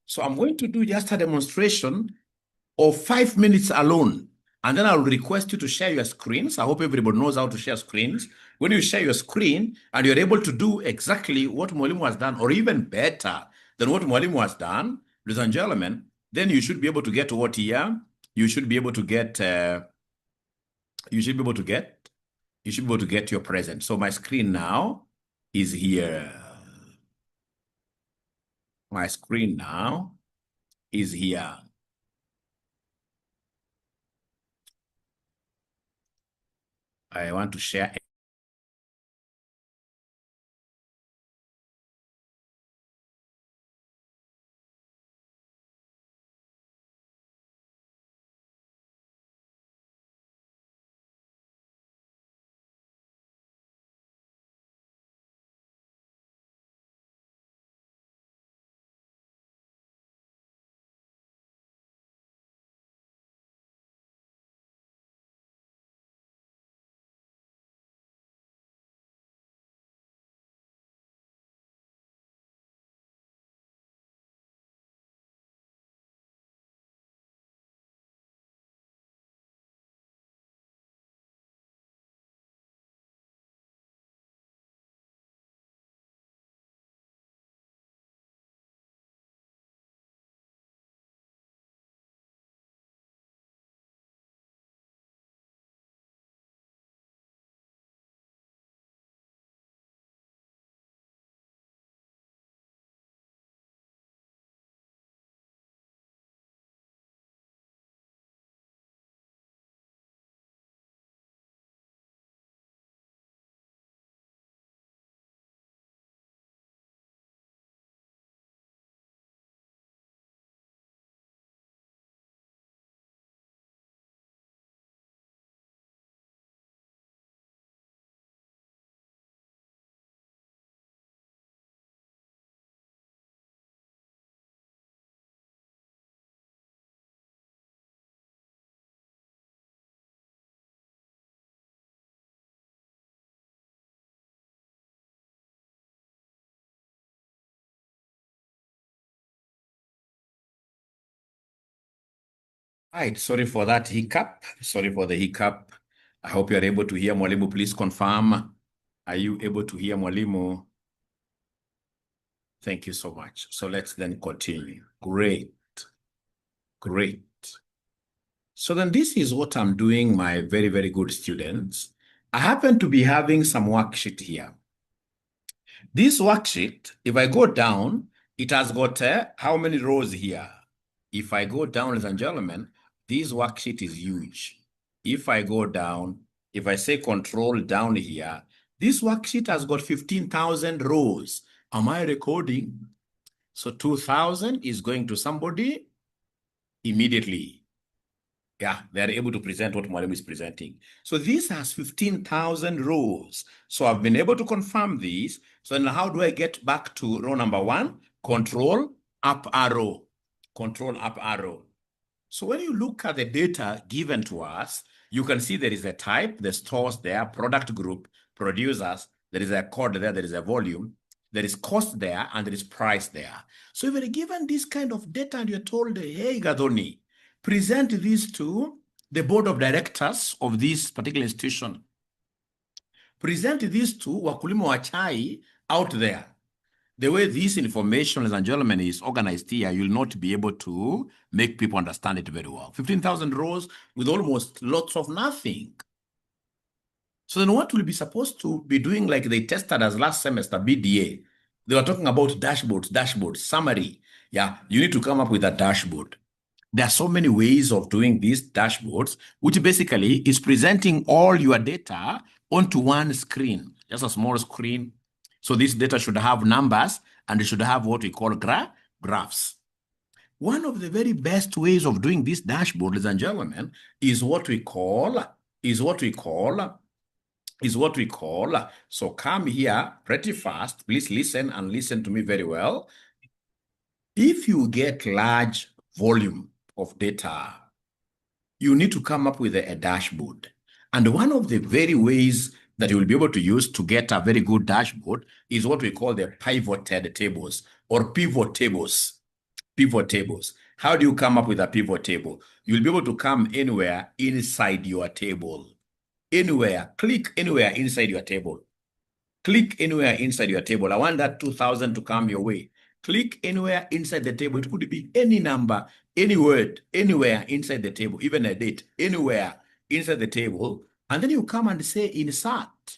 So I'm going to do just a demonstration of 5 minutes alone. And then I'll request you to share your screens. I hope everybody knows how to share screens. When you share your screen and you're able to do exactly what Mwalimu has done, or even better than what Mwalimu has done, ladies and gentlemen, then you should be able to get what here? You should be able to get, you should be able to get your present. So my screen now is here. My screen now is here. I want to share. Right, sorry for that hiccup. Sorry for the hiccup. I hope you are able to hear Mwalimu. Please confirm. Are you able to hear Mwalimu? Thank you so much. So let's then continue. Great. Great. So then this is what I'm doing, my very, very good students. I happen to be having some worksheet here. This worksheet, if I go down, it has got how many rows here? If I go down, ladies and gentlemen, this worksheet is huge. If I go down, if I say control down here, this worksheet has got 15,000 rows. Am I recording? So 2,000 is going to somebody immediately. Yeah, they're able to present what Mwalimu is presenting. So this has 15,000 rows. So I've been able to confirm this. So now how do I get back to row number 1? Control up arrow. Control up arrow. So when you look at the data given to us, you can see there is a type, the stores there, product group, producers, there is a code there, there is a volume, there is cost there, and there is price there. So if you're given this kind of data and you're told, hey, Gadoni, present this to the board of directors of this particular institution. Present this to wakulima wa chai out there. The way this information, ladies and gentlemen, is organized here, you'll not be able to make people understand it very well. 15,000 rows with almost lots of nothing. So then what will be supposed to be doing like they tested as last semester, BDA? They were talking about dashboards, summary. Yeah, you need to come up with a dashboard. There are so many ways of doing these dashboards, which basically is presenting all your data onto one screen, just a small screen. So this data should have numbers and it should have what we call graphs. One of the very best ways of doing this dashboard, ladies and gentlemen, is what we call, so come here pretty fast, please listen and listen to me very well. If you get large volume of data, you need to come up with a dashboard. And one of the very ways that you will be able to use to get a very good dashboard is what we call the pivoted tables or pivot tables. pivot tables. How do you come up with a pivot table? You'll be able to come anywhere inside your table. Anywhere, click anywhere inside your table. Click anywhere inside your table. I want that 2,000 to come your way. Click anywhere inside the table. It could be any number, any word, anywhere inside the table, even a date, anywhere inside the table. And then you come and say insert.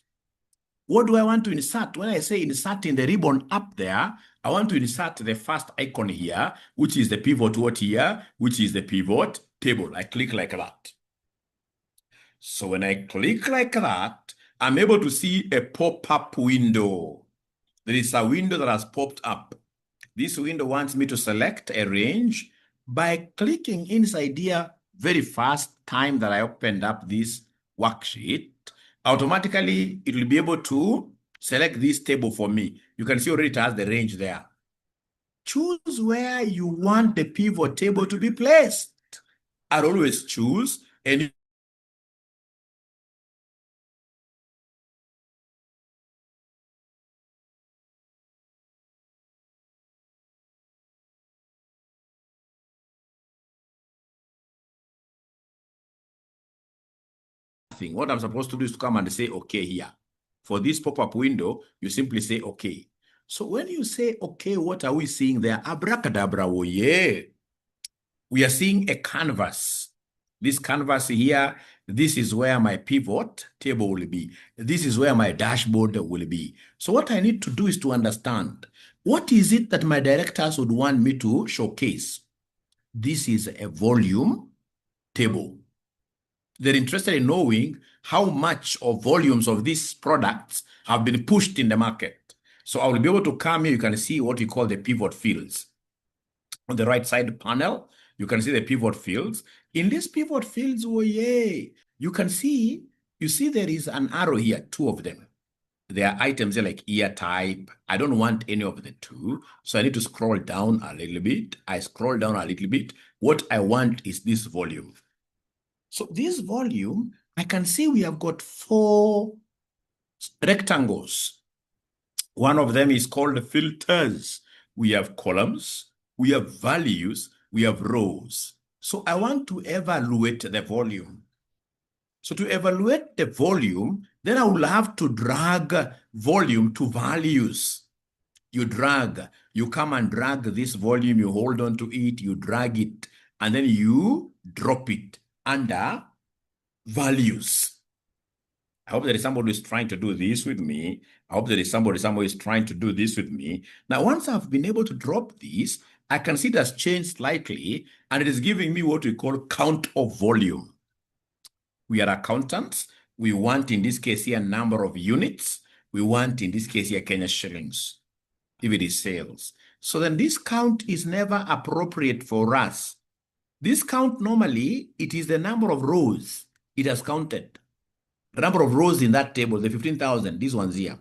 What do I want to insert? When I say insert in the ribbon up there, I want to insert the first icon here, which is the pivot word here, which is the pivot table. I click like that. So when I click like that, I'm able to see a pop-up window. There is a window that has popped up. This window wants me to select a range. By clicking inside here, very first time that I opened up this worksheet, automatically it will be able to select this table for me. You can see already it has the range there. Choose where you want the pivot table to be placed. I'll always choose any thing. What I'm supposed to do is to come and say okay here. For this pop-up window, you simply say okay. So when you say okay, what are we seeing there? Abracadabra, oh yeah. We are seeing a canvas. This canvas here, this is where my pivot table will be. This is where my dashboard will be. So what I need to do is to understand, what is it that my directors would want me to showcase? This is a volume table. They're interested in knowing how much of volumes of these products have been pushed in the market. So I will be able to come here. You can see what we call the pivot fields. On the right side panel, you can see the pivot fields. In these pivot fields, oh yeah, you see there is an arrow here, 2 of them. There are items here like year type. I don't want any of the 2. So I need to scroll down a little bit. I scroll down a little bit. What I want is this volume. So this volume, I can see we have got 4 rectangles. One of them is called filters. We have columns, we have values, we have rows. So I want to evaluate the volume. So to evaluate the volume, then I will have to drag volume to values. You come and drag this volume, you hold on to it, you drag it, and then you drop it under values. I hope there is somebody who's trying to do this with me. I hope there is somebody who's trying to do this with me. Now, once I've been able to drop this, I can see it has changed slightly, and it is giving me what we call count of volume. We are accountants. We want, in this case here, number of units. We want, in this case here, Kenya shillings, if it is sales. So then this count is never appropriate for us. This count, normally, it is the number of rows it has counted. The number of rows in that table, the 15,000, these ones here.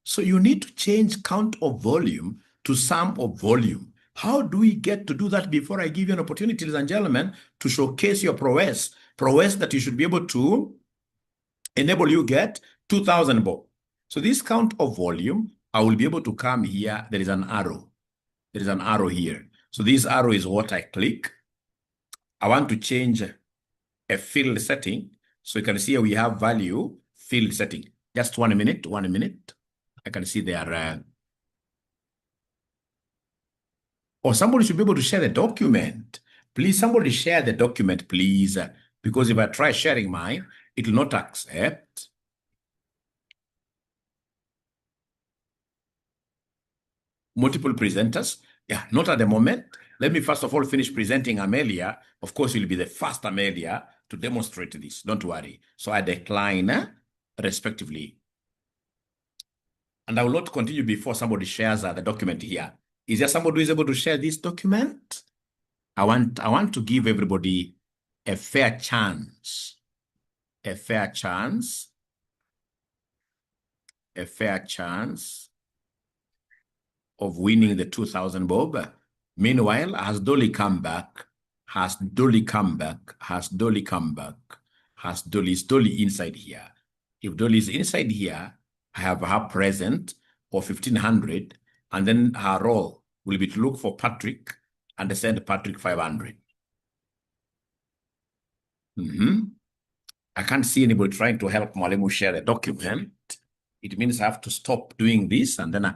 So you need to change count of volume to sum of volume. How do we get to do that before I give you an opportunity, ladies and gentlemen, to showcase your prowess that you should be able to enable you get 2,000 bob. So this count of volume, I will be able to come here. There is an arrow. There is an arrow here. So this arrow is what I click. I want to change a field setting. So you can see here we have value field setting. Just 1 minute, 1 minute. I can see there. Or somebody should be able to share the document. Please, somebody share the document, please. Because if I try sharing mine, it will not accept. Multiple presenters. Yeah, not at the moment. Let me first of all finish presenting Amelia. Of course, you'll be the first Amelia to demonstrate this. Don't worry. So I decline respectively. And I will not continue before somebody shares the document here. Is there somebody who is able to share this document? I want to give everybody a fair chance. A fair chance. A fair chance of winning the 2,000 bob. Meanwhile, has Dolly come back? Has Dolly come back? Has Dolly come back? Is Dolly inside here? If Dolly is inside here, I have her present for 1,500, and then her role will be to look for Patrick and send Patrick 500. I can't see anybody trying to help Mwalimu share a document. It means I have to stop doing this. And then,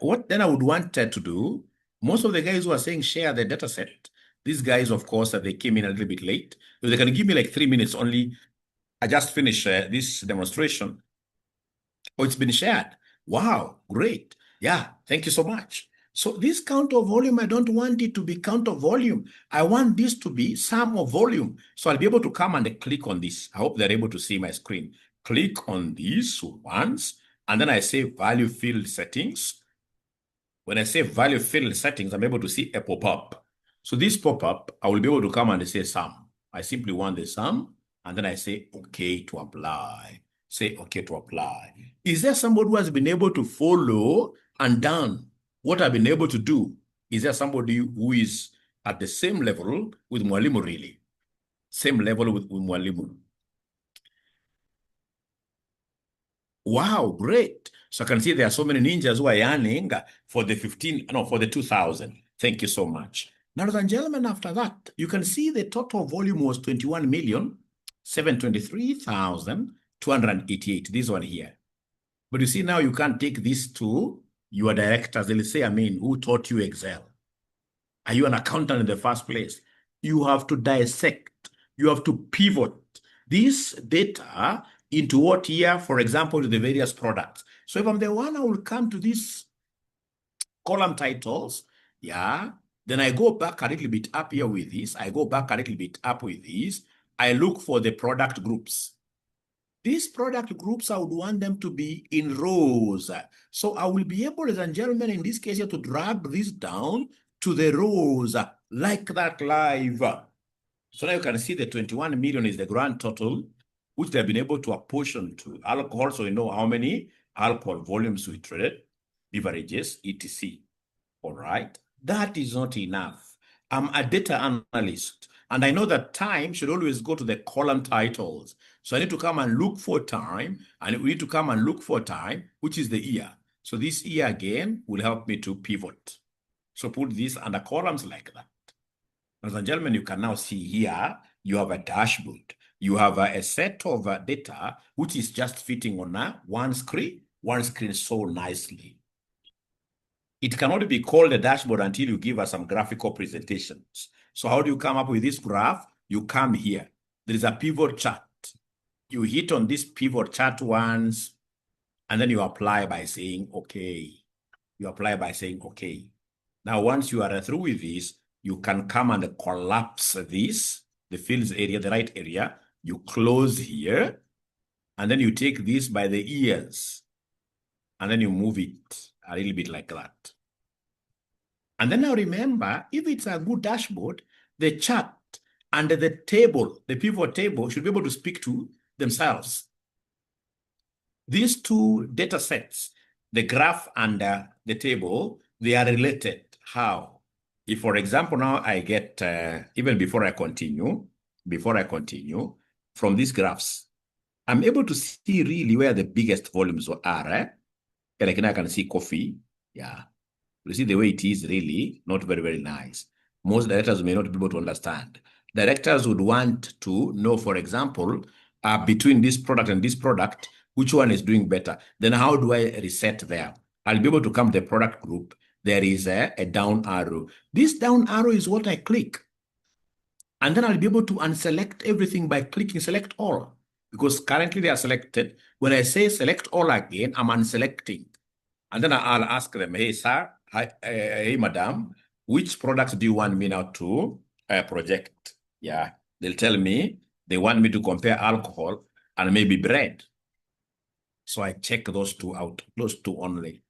what then I would want to do, most of the guys who are saying share the data set, these guys, of course, they came in a little bit late. So they can give me like 3 minutes only. I just finished this demonstration. Oh, it's been shared. Wow, great. Yeah, thank you so much. So this count of volume, I don't want it to be count of volume. I want this to be sum of volume. So I'll be able to come and click on this. I hope they're able to see my screen. Click on this once, and then I say value field settings. When I say value field settings, I'm able to see a pop-up. So this pop-up, I will be able to come and say sum. I simply want the sum, and then I say okay to apply. Say okay to apply. Is there somebody who has been able to follow and done what I've been able to do? Is there somebody who is at the same level with Mwalimu really? Same level with Mwalimu. Wow, great. So I can see there are so many ninjas who are yearning for the 2,000. Thank you so much. Now, ladies and gentlemen, after that, you can see the total volume was 21,723,288. This one here. But you see now you can't take this to your directors. They'll say, who taught you Excel? Are you an accountant in the first place? You have to dissect. You have to pivot this data into what year, for example, to the various products. So if I'm the one, I will come to these column titles, yeah, then I go back a little bit up here with this. I go back a little bit up with this. I look for the product groups. These product groups, I would want them to be in rows. So I will be able, ladies and gentlemen, in this case here, to drag this down to the rows like that live. So now you can see the 21 million is the grand total, which they've been able to apportion to alcohol. So you know how many alcohol volumes we traded, beverages, etc. All right. That is not enough. I'm a data analyst, and I know that time should always go to the column titles. So I need to come and look for time, and we need to come and look for time, which is the year. So this year again will help me to pivot. So put this under columns like that. Ladies and gentlemen, you can now see here, you have a dashboard. You have a set of data, which is just fitting on one screen so nicely. It cannot be called a dashboard until you give us some graphical presentations. So how do you come up with this graph? You come here. There is a pivot chart. You hit on this pivot chart once, and then you apply by saying, okay. You apply by saying, okay. Now, once you are through with this, you can come and collapse this, the fields area, the right area. You close here, and then you take this by the ears, and then you move it a little bit like that. And then now remember, if it's a good dashboard, the chart and the table, the pivot table, should be able to speak to themselves. These two data sets, the graph and the table, they are related. How? If, for example, now I get, even before I continue, from these graphs, I'm able to see really where the biggest volumes are. Like now I can see coffee. Yeah. You see the way it is really not very, very nice. Most directors may not be able to understand. Directors would want to know, for example, between this product and this product, which one is doing better. Then how do I reset there? I'll be able to come to the product group. There is a down arrow. This down arrow is what I click. And then I'll be able to unselect everything by clicking select all. Because currently they are selected. When I say select all again, I'm unselecting. And then I'll ask them, hey, sir, hi, hey, madam, which products do you want me now to project? Yeah, they'll tell me they want me to compare alcohol and maybe bread. So I check those two out, those two only.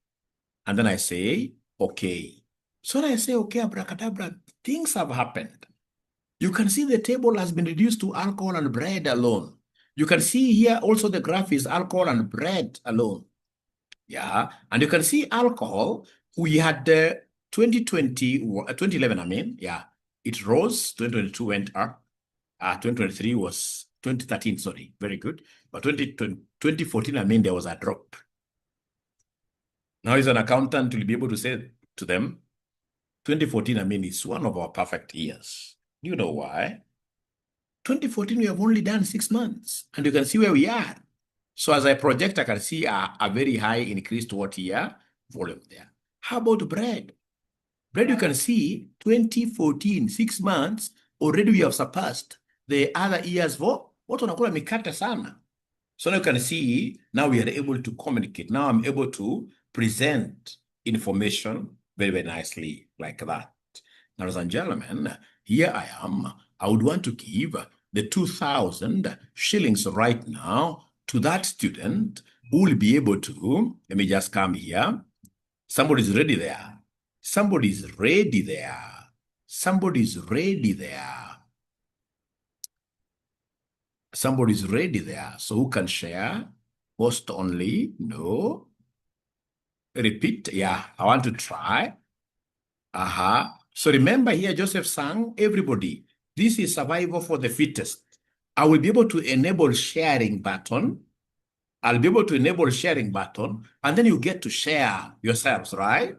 And then I say, okay. So then I say, okay, abracadabra, things have happened. You can see the table has been reduced to alcohol and bread alone. You can see here also the graph is alcohol and bread alone. Yeah, and you can see alcohol, we had 2011, yeah, it rose, 2022 went up, 2023 was, 2013, sorry, very good, but 2014, there was a drop. Now as an accountant, you'll be able to say to them, 2014, I mean, it's one of our perfect years. You know why? 2014, we have only done 6 months, and you can see where we are. So as I project, I can see a very high increase to what year? Volume there. How about bread? Bread, you can see 2014, 6 months, already we have surpassed the other years for what wanakula mikate sana. So now you can see, now we are able to communicate. Now I'm able to present information very, very nicely like that. Now, ladies and gentlemen, here I am. I would want to give the 2,000 shillings right now to that student who will be able to, let me just come here. Somebody's ready there. Somebody's ready there. Somebody's ready there. Somebody's ready there. So who can share? Post only? No. Repeat. Yeah, I want to try. So remember here, Joseph sang, everybody, this is survival for the fittest. I will be able to enable sharing button. I'll be able to enable sharing button, and then you get to share yourselves, right?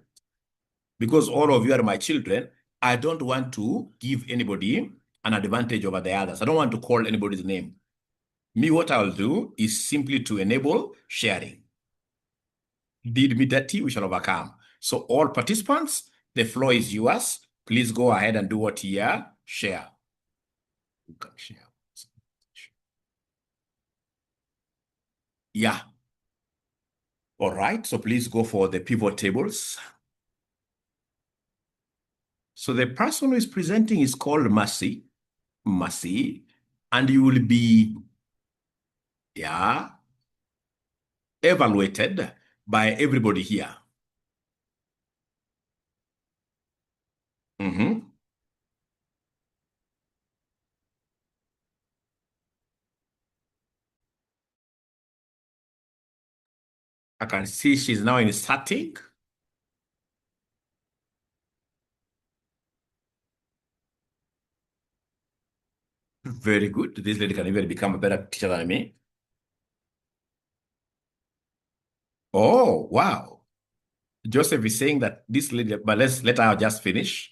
Because all of you are my children, I don't want to give anybody an advantage over the others. I don't want to call anybody's name. Me, what I'll do is simply to enable sharing. Did me dirty, we shall overcome. So all participants, the floor is yours. Please go ahead and do what here? Share. You can share. Yeah. All right. So please go for the pivot tables. So the person who is presenting is called 𝗦𝗡. 𝗦𝗡. And you will be, yeah, evaluated by everybody here. I can see she's now in static. Very good. This lady can even become a better teacher than me. Oh, wow. Joseph is saying that this lady, but let her just finish.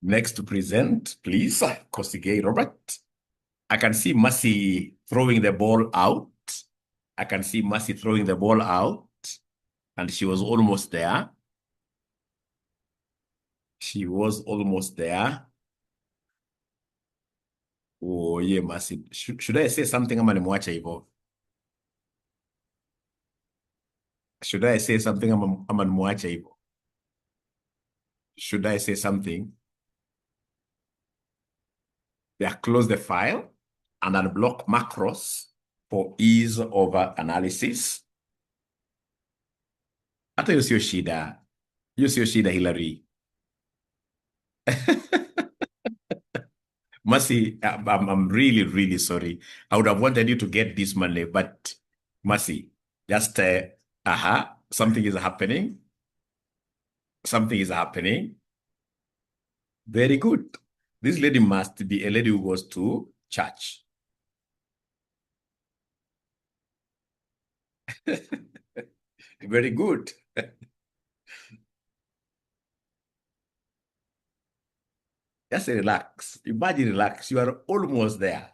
Next to present, please, 𝗙𝗂𝗥𝗖𝗠 Robert. I can see 𝗦𝗡 throwing the ball out. I can see 𝗦𝗡 throwing the ball out, and she was almost there. She was almost there. Oh, yeah, 𝗦𝗡. Should I say something ama nimwache hivyo? Should I say something ama nimwache hivyo? Should I say something? Yeah, close the file and unblock macros for ease of analysis. Hata hiyo sio shida. Hiyo sio shida, Hillary. 𝗦𝗡, I'm really, really sorry. I would have wanted you to get this money, but 𝗦𝗡, just, something is happening. Something is happening. Very good. This lady must be a lady who goes to church. Very good. Just relax. Imagine relax. You are almost there.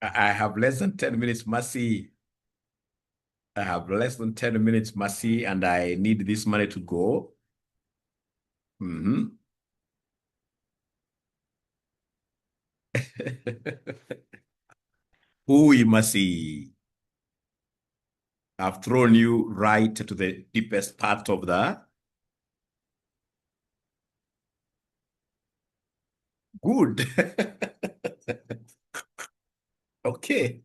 I have less than 10 minutes, 𝗦𝗡. I have less than 10 minutes, 𝗦𝗡, and I need this money to go. 𝗰𝗢𝗄𝗎. I've thrown you right to the deepest part of the. Good. Okay.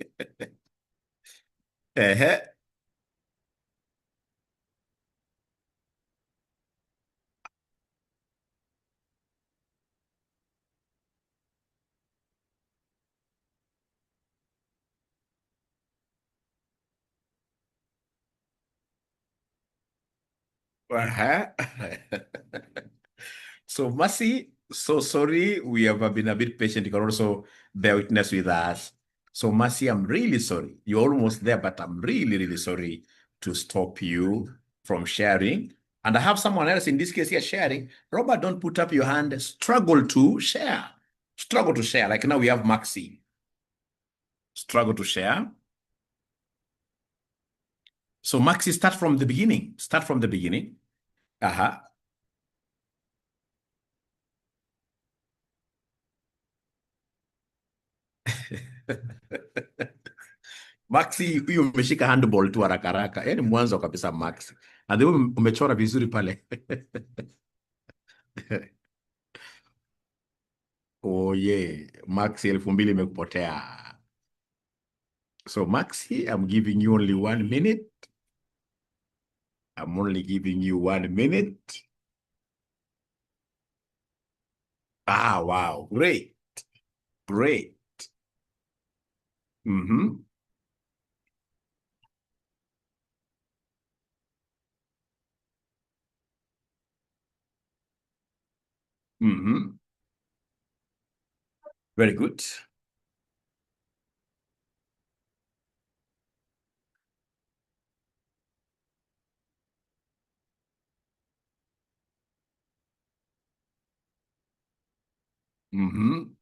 Uh-huh. So Mercy, so sorry. We have been a bit patient. You can also bear witness with us. So Mercy, I'm really sorry. You're almost there, but I'm really, really sorry to stop you from sharing. And I have someone else in this case here sharing. Robert, don't put up your hand. Struggle to share. Struggle to share. Like now we have Maxi. Struggle to share. So Maxi, start from the beginning. Start from the beginning. Uh-huh. Maxi, huyo umeshika handball tu haraka haraka. Yaani mwanzo kabisa Maxi. And then umechora vizuri pale. Oh yeah. Maxi 2000 imekupotea. So Maxi, I'm giving you only 1 minute. I'm only giving you 1 minute. Ah, wow. Great. Great. Mm-hmm. Mm-hmm. Very good. Mm-hmm.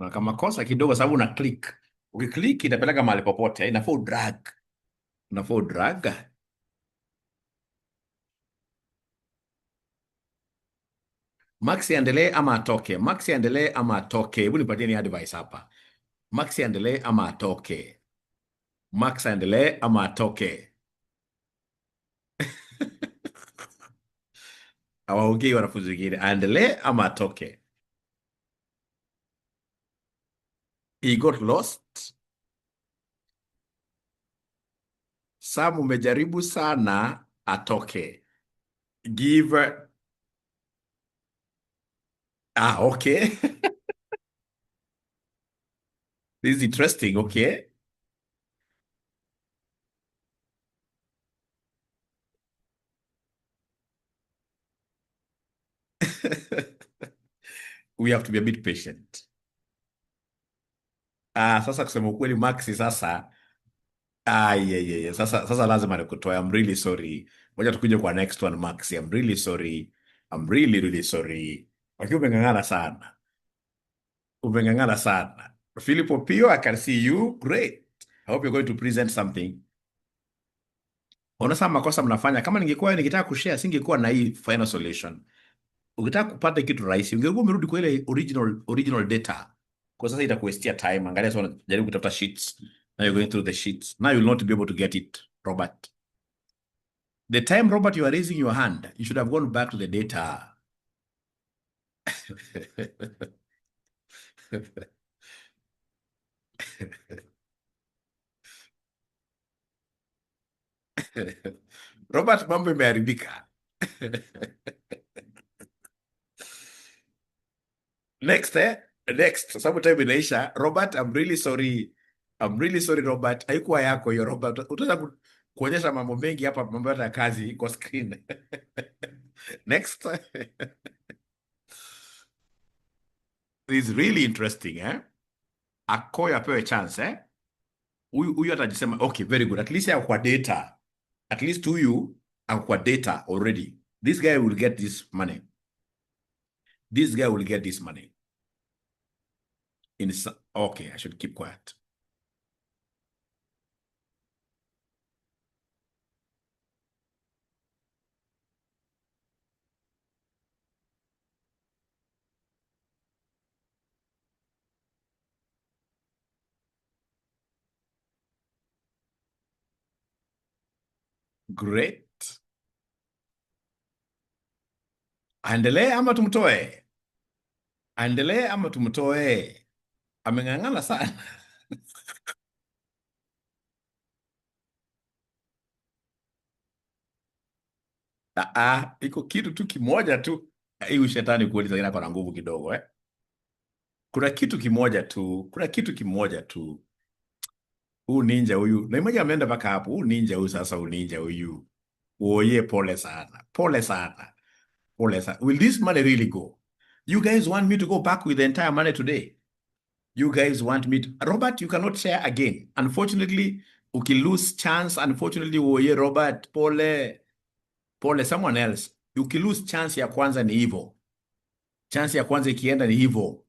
Na kama kosa kidogo sababu una click. Ukiklik itapeleka mahali popote. Inafaa drag. Inafaa drag. Maxi aendelee ama atoke? Maxi aendelee ama atoke? Hebu nipatie ni advice hapa. Maxi aendelee ama atoke? Max aendelee ama atoke? Hawaongei wanafunzi wengine. Aendelee ama atoke? He got lost. Sam umejaribu sana, atoke. Give. Ah, okay. This is interesting, okay. We have to be a bit patient. Ah, sasa kusema ukweli Maxi sasa. Ah, yeah, yeah, yeah. Sasa lazima nikutoe. I'm really sorry. Ngoja tukuje kwa next one, Maxi. I'm really sorry. I'm really, really sorry. Lakini umeng'ang'ana sana. Umeng'ang'ana sana. Filippo Pio, I can see you. Great. I hope you're going to present something. Unasema makosa mnafanya. Kama ningekuwa nikitaka kushare, singekuwa na hii final solution. Ukitaka kupata kitu rahisi, ungekuwa umerudi kwa ile original data. Kwa sasa itakuwestia time. Angalia sasa unajaribu kutafuta sheets. Now you're going through the sheets. Now you'll not be able to get it, Robert. The time, Robert, you are raising your hand, you should have gone back to the data. Robert, mambo imeharibika. Next, next. Sababu time inaisha. Robert, I'm really sorry. I'm really sorry, Robert. Haikuwa yako hiyo, Robert. Utaweza kuonyesha mambo mengi hapa, mambo ya kazi kwa screen. Next. This is really interesting, eh? Akoya apewe chance, eh? Huyu atajisema, okay, very good. At least kwa data. At least huyu kwa data already. This guy will get this money. This guy will get this money. Okay, I should keep quiet. Great. Aendelee ama tumtoe? Aendelee ama tumtoe? Ameng'ang'ana sana. Iko kitu tu kimoja tu. Hii ushetani kweli sasa kwa nguvu kidogo, eh? Kuna kitu kimoja tu. Kuna kitu kimoja tu. Huu ninja huyu. Na mmoja ameenda mpaka hapo. Huu ninja huyu sasa, huu ninja huyu. Oye, pole sana. Pole sana. Pole sana. Will this money really go? You guys want me to go back with the entire money today? You guys want me to... Robert, you cannot share again. Unfortunately, lose chance. Unfortunately, oye, Robert, pole. Pole, someone else. Lose chance ya kwanza ni hivyo. Chance ya kwanza ikienda ni hivyo.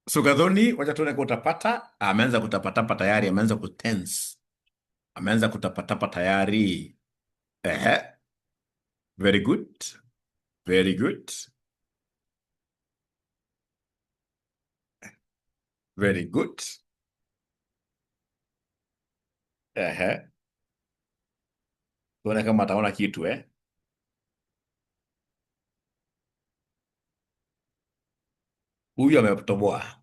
So Gadhoni, wacha tuone kwa utapata. Ameanza kutapatapa tayari, ameanza kutense. Ameanza kutapatapa tayari. Ehe. Very good. Very good. Very good. Ehe. Tuone kama ataona kitu Huyu ametoboa.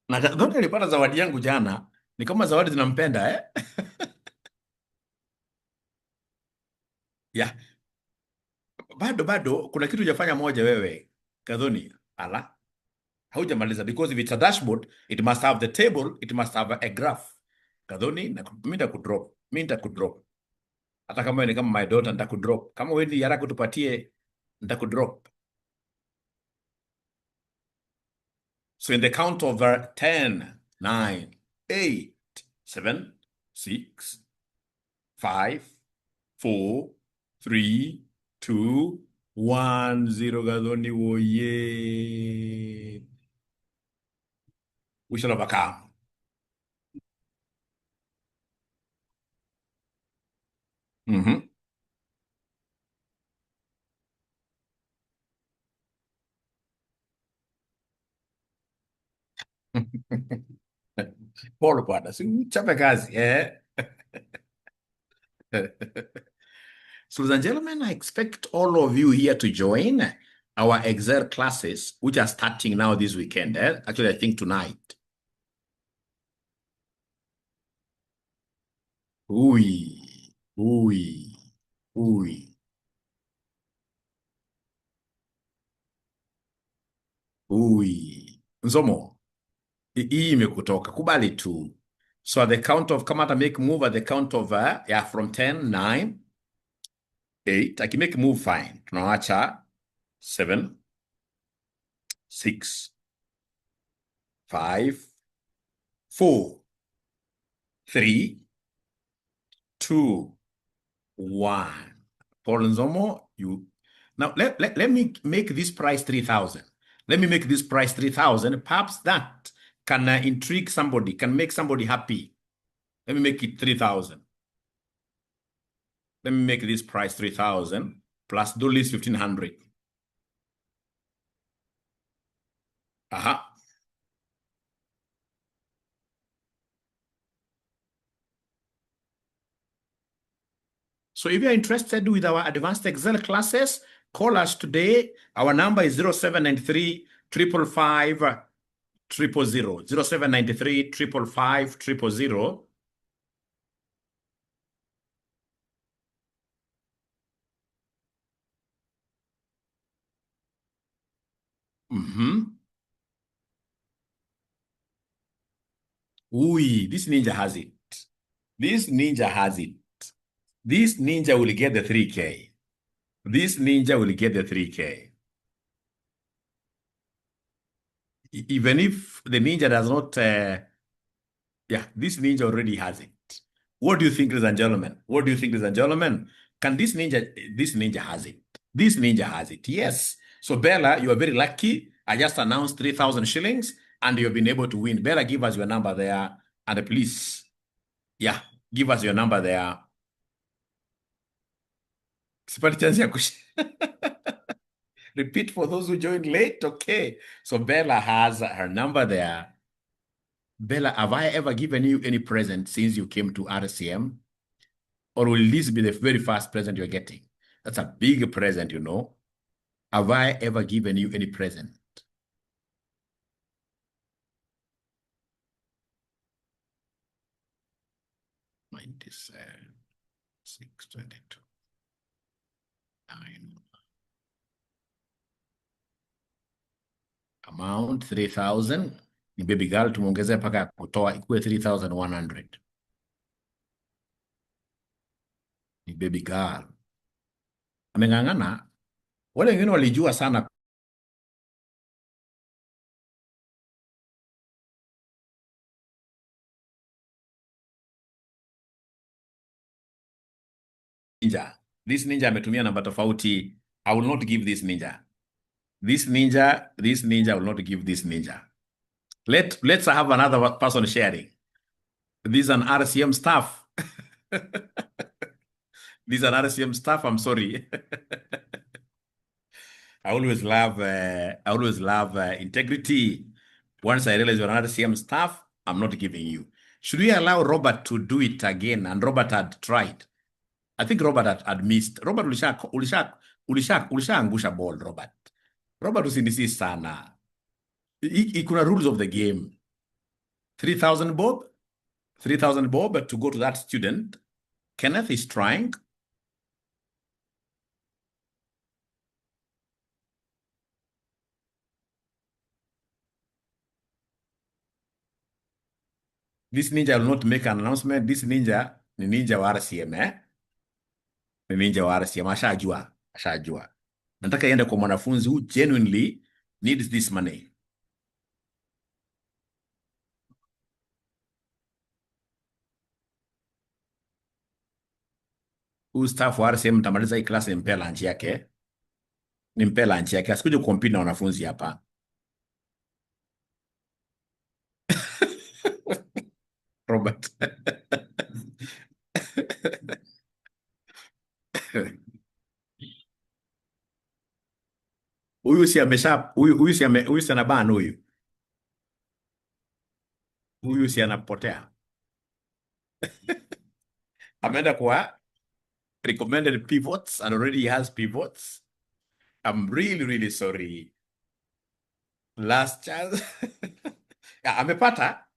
Na Gadhoni alipata zawadi yangu jana. Ni kama zawadi zinampenda Yeah. Bado kuna kitu hujafanya moja wewe. Gadhoni. Ala. Haujamaliza because if it's a dashboard, it must have the table, it must have a graph. Gadhoni, mimi nitakudrop. Mimi nitakudrop. Hata kama ni kama my daughter nitakudrop. Kama wewe ni haraka tupatie nitakudrop. So in the count of 10, 9, 8, 7, 6, 5, 4, 3, 2, 1, 0. Gadhoni woye. We shall overcome. Pole bwana, si chape kazi So, ladies and gentlemen, I expect all of you here to join our Excel classes, which are starting now this weekend. Actually, I think tonight. Ui, ui, ui, ui. Nzomo, hii imekutoka, kubali tu. So at the count of, kama ata make move at the count of, yeah, from 10, 9, 8. I can make move fine. Tunawacha 7, 6, 5, 4, 3, 2, 1. Paul Nzomo, you now let me make this price 3,000. Let me make this price 3,000. Perhaps that can intrigue somebody, can make somebody happy. Let me make it 3,000. Let me make this price 3,000 plus do list 1,500. Aha. So if you're interested with our advanced Excel classes, call us today. Our number is 0793 555 000. 0793 555 000. Ui, this ninja has it. This ninja has it. This ninja will get the 3K. This ninja will get the 3K. Even if the ninja does not, yeah, this ninja already has it. What do you think, ladies and gentlemen? What do you think, ladies and gentlemen? Can this ninja has it? This ninja has it, yes. So Bella, you are very lucky. I just announced 3,000 shillings and you've been able to win. Bella, give us your number there. And please, yeah, give us your number there. Sipati chance ya Repeat for those who joined late. Okay. So Bella has her number there. Bella, have I ever given you any present since you came to RCM? Or will this be the very first present you're getting? That's a big present, you know. Have I ever given you any present? $97, $622, $9. amount 3000 ni baby girl, tumuongezea mpaka ya kutoa ikuwe 3100 ni baby girl. Ameng'ang'ana. Wale wengine walijua sana ninja. This ninja ametumia namba tofauti. I will not give this ninja. This ninja will not give this ninja. Let's have another person sharing. This is an RCM staff. This is an RCM staff. I'm sorry. I always love integrity. Once I realize you're an RCM staff, I'm not giving you. Should we allow Robert to do it again? And Robert had tried. I think Robert had missed. Robert ulishaangusha ball, Robert. Robert usinisi sana. Kuna rules of the game. 3,000 bob. 3,000 bob to go to that student. Kenneth is trying. This ninja will not make an announcement. This ninja ni ninja wa RCM, Ni ninja wa RCM. Ashajua. Nataka iende kwa mwanafunzi who genuinely needs this money. Huyu staff wa RCM mtamaliza hii class, nimpe lunch yake. Asikuje kucompete na wanafunzi hapa. Robert. Huyu si anaban huyu. Huyu si anapotea. Ameenda kwa recommended pivots and already he has pivots. I'm really sorry. Last chance. Yeah, amepata.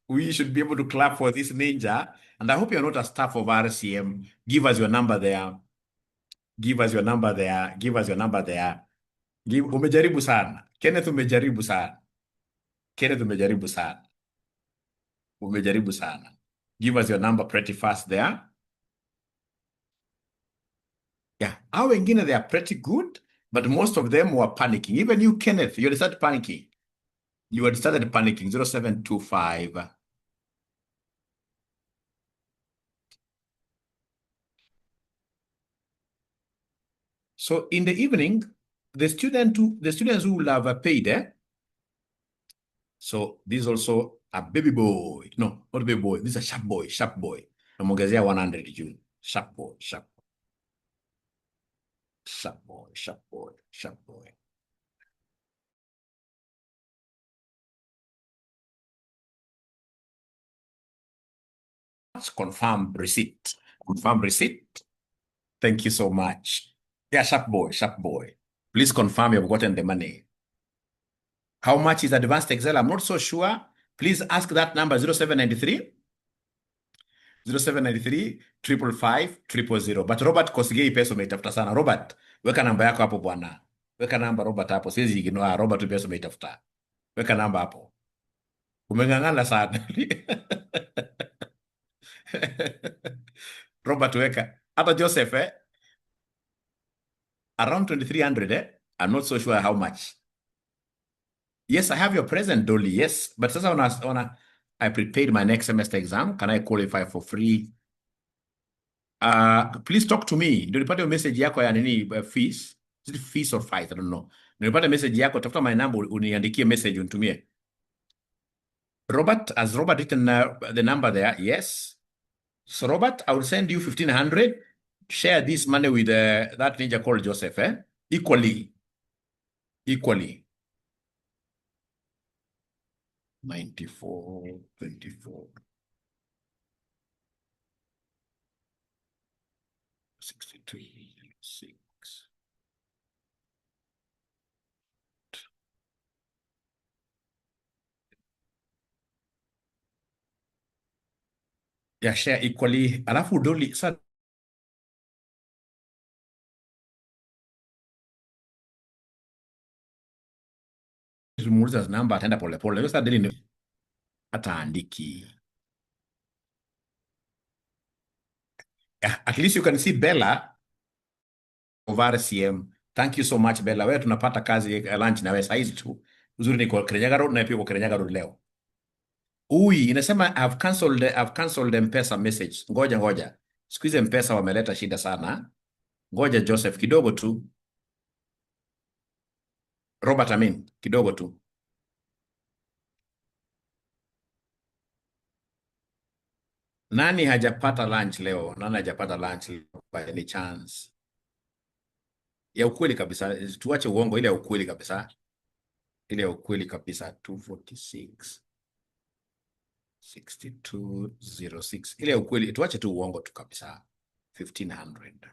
We should be able to clap for this ninja. And I hope you're not a staff of RCM. Give us your number there. Umejaribu sana. Kenneth, umejaribu sana. Give us your number pretty fast there. Yeah, our wengine, they are pretty good, but most of them were panicking. Even you, Kenneth, you had started panicking. 0725. So in the evening, the students who will have paid, so this is also a baby boy. No, not baby boy. This is a sharp boy. Namongezea 100 June. Sharp boy. Confirm receipt. Thank you so much. Yeah, sharp boy. Please confirm you've gotten the money. How much is advanced Excel? I'm not so sure. Please ask that number 0793 555 But Robert Kosgei pesa umeitafuta sana. Robert, weka namba yako hapo bwana. Weka namba Robert hapo. Siwezi ignore Robert pesa umeitafuta. Weka namba hapo. Umeng'ang'ana sana. Robert weka. Hata Joseph, around 2,300, I'm not so sure how much. Yes, I have your present, Dolly. Yes, but sasa I prepared my next semester exam. Can I qualify for free? Please talk to me. Ndio nipate message yako ya nini, fees. Is it fees or fight? I don't know. Ndio nipate message yako, tafuta my number, uniandikie message unitumie. Robert, has Robert written the number there? Yes. So Robert, I will send you 1,500. Share this money with that ninja called Joseph, equally. 94, 24, 63, 6. ya share equally, alafu doli sasa tumuuliza namba ataenda polepole. Sasa deli ni ataandiki. At least you can see Bella of RCM. Thank you so much Bella. Wewe tunapata kazi lunch na wewe saizi tu. Uzuri ni kwa Kirinyaga Road na pia kwa Kirinyaga Road leo. Ui, inasema I've cancelled M-Pesa message. Ngoja. Siku hizi M-Pesa wameleta shida sana. Ngoja Joseph kidogo tu. Robert Amin kidogo tu. Nani hajapata lunch leo? Nani hajapata lunch leo by any chance? Ya ukweli kabisa. Tuache uongo, ile ya ukweli kabisa. Ile ya ukweli kabisa 246 6206. Ile ya ukweli, tuache tu uongo tu kabisa. 1500.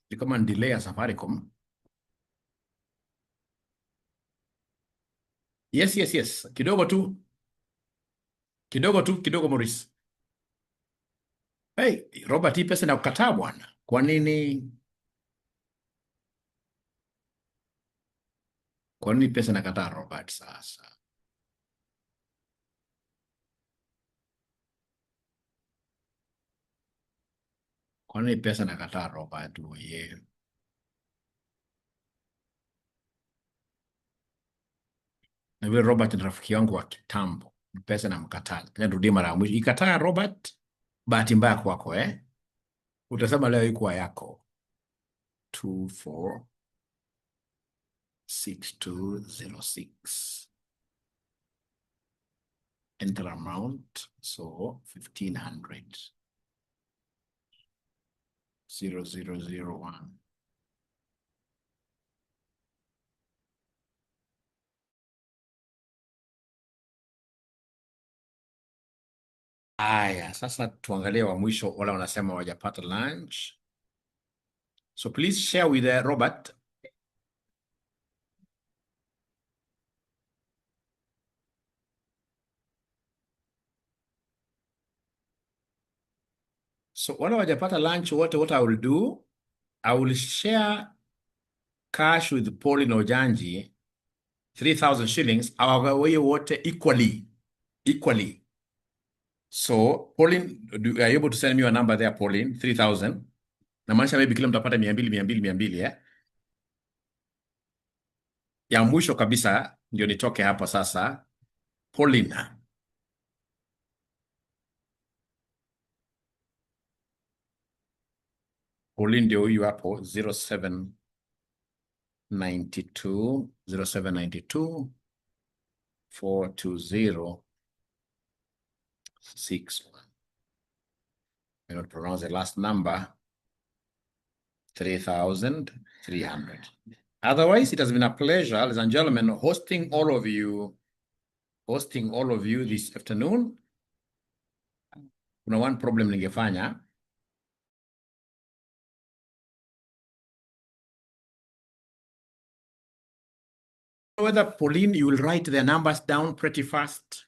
Ni kama delay ya Safaricom. Yes. Kidogo tu. Kidogo Maurice. Hey, Robert, hii pesa inakukataa bwana. Kwa nini? Kwa nini pesa inakataa Robert sasa? Kwa nini pesa inakataa Robert wewe? Na vile Robert ni rafiki yangu wa kitambo. Pesa inamkataa. Nirudie mara ya mwisho. Ikataa Robert, bahati mbaya kwako Utasema leo iko yako. 246206. Enter amount, so 1500. 0001. Aya, sasa tuangalie wa mwisho wala wanasema wajapata lunch. So please share with Robert. So wala wajapata lunch wote, what I will do, I will share cash with Pauline Ojanji, 3,000 shillings, awagawie wote equally. So Pauline, are you able to send me your number there, Pauline? 3,000. Na maanisha maybe kila mtapata 200 ya mwisho kabisa ndio nitoke hapa sasa. Pauline ndio huyu hapo 0792 420 61. I don't pronounce the last number. 3,300. Otherwise, it has been a pleasure, ladies and gentlemen, hosting all of you this afternoon. Kuna one problem ningefanya. Whether Pauline, you will write their numbers down pretty fast.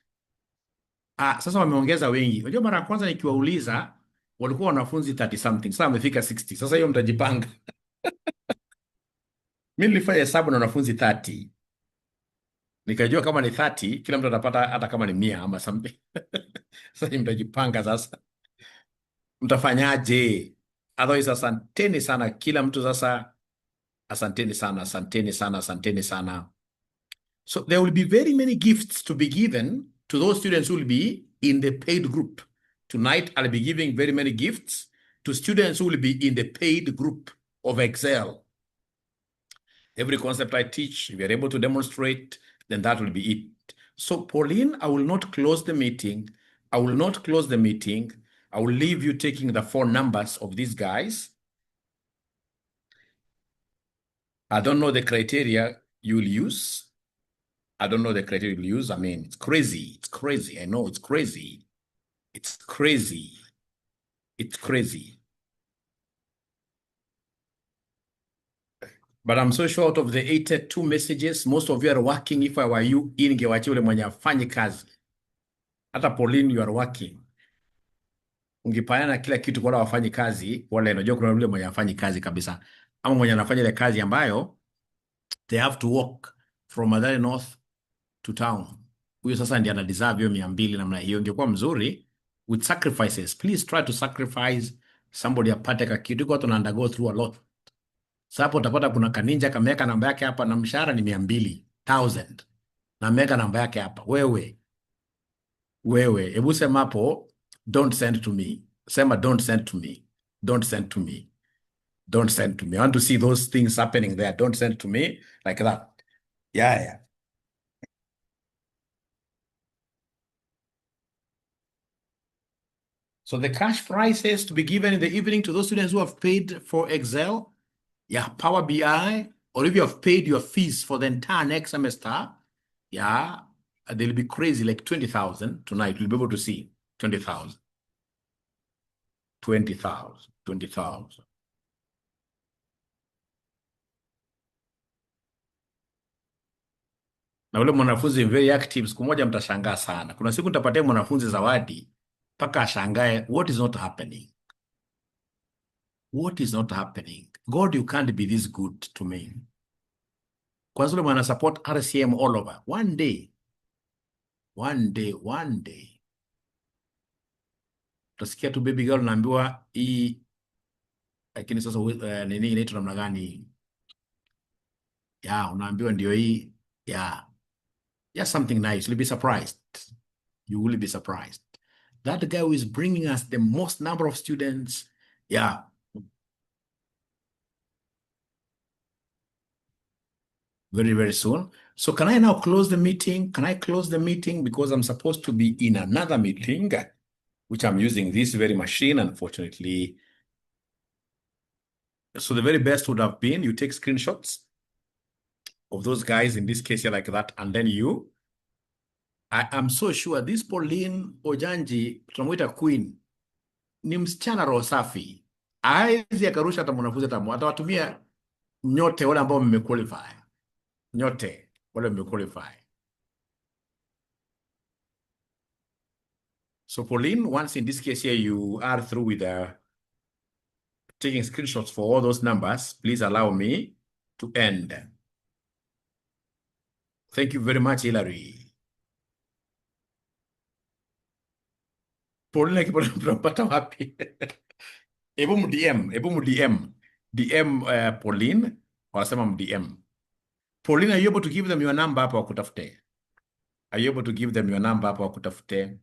Sasa wameongeza wengi. Unajua mara ya kwanza nikiwauliza walikuwa wanafunzi 30 something. Sasa wamefika 60. Sasa hiyo mtajipanga. Mimi nilifanya hesabu na wanafunzi 30. Nikajua kama ni 30, kila mtu atapata hata kama ni 100 ama something. Sasa mtajipanga sasa. Mtafanyaje? Otherwise, asanteni sana kila mtu sasa. Asanteni sana. So there will be very many gifts to be given to those students who will be in the paid group. Tonight, I'll be giving very many gifts to students who will be in the paid group of Excel. Every concept I teach, if you're able to demonstrate, then that will be it. So Pauline, I will not close the meeting. I will leave you taking the phone numbers of these guys. I don't know the criteria you'll use. I don't know the criteria you'll use. I mean, it's crazy. It's crazy. I know it's crazy. It's crazy. It's crazy. But I'm so sure out of the 82 messages, most of you are working. If I were you, ingewachia ule mwenye afanye kazi. Hata Pauline, you are working. Ungepayana kila kitu kwa wale wafanyi kazi, wale unajua kuna yule mwenye afanyi kazi kabisa. Ama mwenye anafanya ile kazi ambayo they have to walk from Mathare North to town. Huyo sasa ndiye ana deserve hiyo 200 namna hiyo. Ingekuwa mzuri with sacrifices. Please try to sacrifice somebody apate ka kitu kwa tuna undergo through a lot. Sasa hapo utapata kuna kaninja kameka namba yake hapa na mshahara ni 200,000. Na meka namba yake hapa. Wewe, hebu sema hapo, don't send to me. Sema don't send to me. Don't send to me. Don't send to me. I want to see those things happening there. Don't send to me like that. Yeah. So the cash prices to be given in the evening to those students who have paid for Excel, Power BI, or if you have paid your fees for the entire next semester, they'll be crazy, like 20,000 tonight. You'll be able to see 20,000. 20,000. Na ule mwanafunzi very active, siku moja mtashangaa sana. Kuna siku nitapatia mwanafunzi zawadi mpaka ashangae, what is not happening? What is not happening? God, you can't be this good to me. Kwanza ule mwana support RCM all over. One day. Utasikia tu baby girl naambiwa hii, lakini sasa nini inaitwa namna gani? Unaambiwa ndio hii. Something nice. You'll be surprised. You will be surprised. That guy who is bringing us the most number of students. Very, very soon. So can I now close the meeting? Can I close the meeting? Because I'm supposed to be in another meeting, which I'm using this very machine, unfortunately. So the very best would have been you take screenshots of those guys in this case here like that, and then I am so sure this Pauline Ojanji, tunamuita Queen, ni msichana roho safi. Haizi akarusha hata mwanafunzi atawatumia nyote wale ambao mmequalify. Nyote wale mmequalify. So Pauline, once in this case here you are through with taking screenshots for all those numbers, please allow me to end. Thank you very much, Hillary. Pauline tunapata wapi? Ebu mu-DM. DM Pauline, wanasema mu-DM. Pauline, are you able to give them your number hapa wakutafute? Are you able to give them your number hapa wakutafute?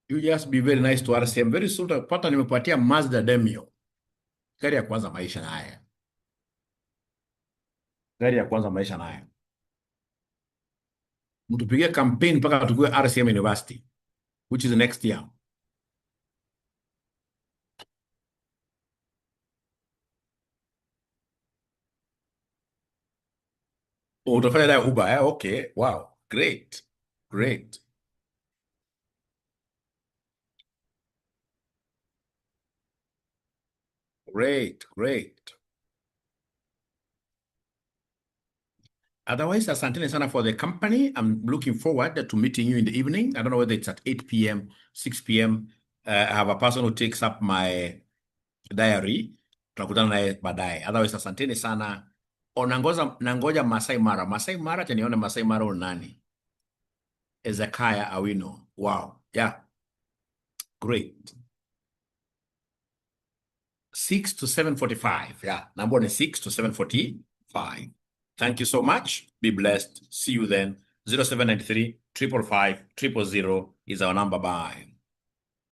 You just be very nice to RCM. Very soon utapata nimepatia Mazda Demio. Gari ya kwanza maisha na haya. Gari ya kwanza maisha na haya. Mtupigie campaign mpaka tukue RCM University, which is next year. Utafanya nayo Uber, okay. Wow. Great. Otherwise, asanteni sana for the company. I'm looking forward to meeting you in the evening. I don't know whether it's at 8 p.m., 6 p.m. I have a person who takes up my diary. Tunakutana naye baadaye. Otherwise, asanteni sana. Nangoja Masai Mara. Masai Mara, nione Masai Mara nani? Ezekiah Awino. Wow. Yeah. Great. 6 to 7:45. Yeah. Number 6 to 7:45. Thank you so much. Be blessed. See you then. 0793 555 000 is our number. Bye.